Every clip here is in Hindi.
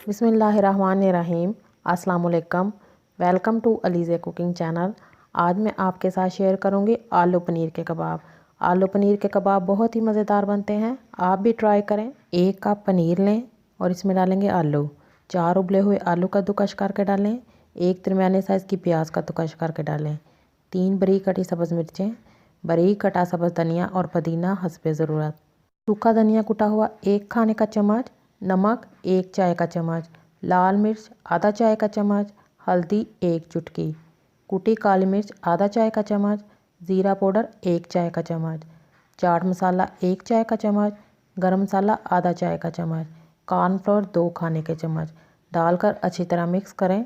बिस्मिल्लाहिर्रहमानिर्रहीम। अस्सलाम वालेकुम। Welcome to Alizeh cooking channel. आज मैं आपके साथ शेयर करूंगी आलू पनीर के कबाब। आलू पनीर के कबाब बहुत ही मज़ेदार बनते हैं, आप भी ट्राई करें। 1 कप पनीर लें और इसमें डालेंगे आलू। 4 उबले हुए आलू कद्दूकस करके डालें। 1 दरमियाने साइज़ की प्याज कद्दूकस करके डालें। 3 बारीक कटी सब्ज़ मिर्चें, बारीक कटा सब्ज़ धनिया और पुदीना हस्बे ज़रूरत। सूखा धनिया कुटा हुआ 1 खाने का चम्मच, नमक 1 चाय का चम्मच, लाल मिर्च आधा चाय का चम्मच, हल्दी 1 चुटकी, कुटी काली मिर्च आधा चाय का चम्मच, ज़ीरा पाउडर 1 चाय का चम्मच, चाट मसाला 1 चाय का चम्मच, गरम मसाला आधा चाय का चम्मच, कॉर्नफ्लोर 2 खाने के चम्मच डालकर अच्छी तरह मिक्स करें।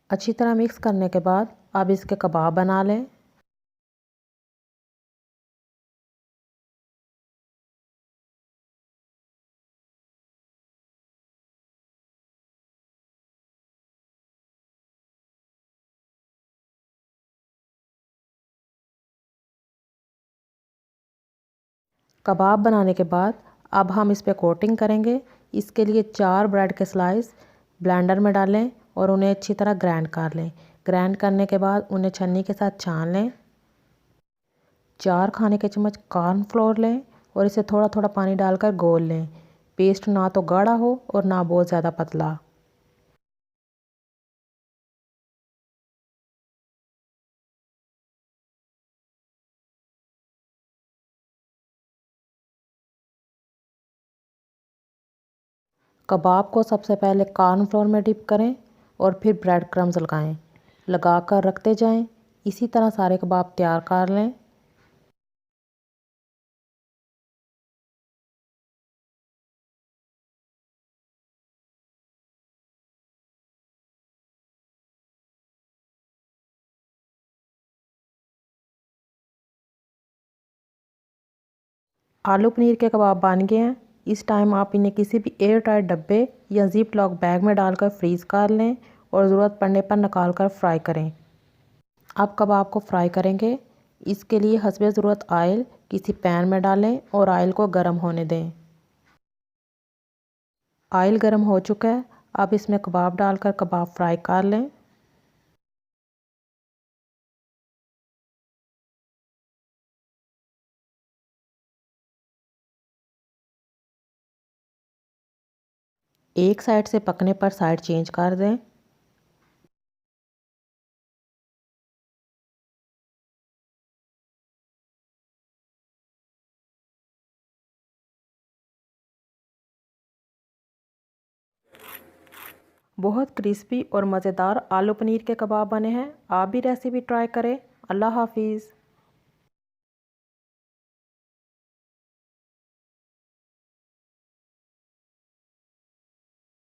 अच्छी तरह मिक्स करने के बाद अब इसके कबाब बना लें। कबाब बनाने के बाद अब हम इस पे कोटिंग करेंगे। इसके लिए 4 ब्रेड के स्लाइस ब्लेंडर में डालें और उन्हें अच्छी तरह ग्राइंड कर लें। ग्राइंड करने के बाद उन्हें छन्नी के साथ छान लें। 4 खाने के चम्मच कॉर्नफ्लोर लें और इसे थोड़ा थोड़ा पानी डालकर घोल लें। पेस्ट ना तो गाढ़ा हो और ना बहुत ज़्यादा पतला। कबाब को सबसे पहले कॉर्नफ्लोर में डिप करें और फिर ब्रेड क्रम्स लगाएं, लगाकर रखते जाएं। इसी तरह सारे कबाब तैयार कर लें। आलू पनीर के कबाब बन गए हैं। इस टाइम आप इन्हें किसी भी एयर टाइट डब्बे या जिप लॉक बैग में डालकर फ्रीज़ कर लें और ज़रूरत पड़ने पर निकाल कर फ्राई करें। अब कबाब को फ्राई करेंगे। इसके लिए हस्बे ज़रूरत आयल किसी पैन में डालें और आयल को गर्म होने दें। आयल गर्म हो चुका है, अब इसमें कबाब डालकर कबाब फ्राई कर लें। एक साइड से पकने पर साइड चेंज कर दें। बहुत क्रिस्पी और मज़ेदार आलू पनीर के कबाब बने हैं। आप भी रेसिपी ट्राई करें। अल्लाह हाफिज़।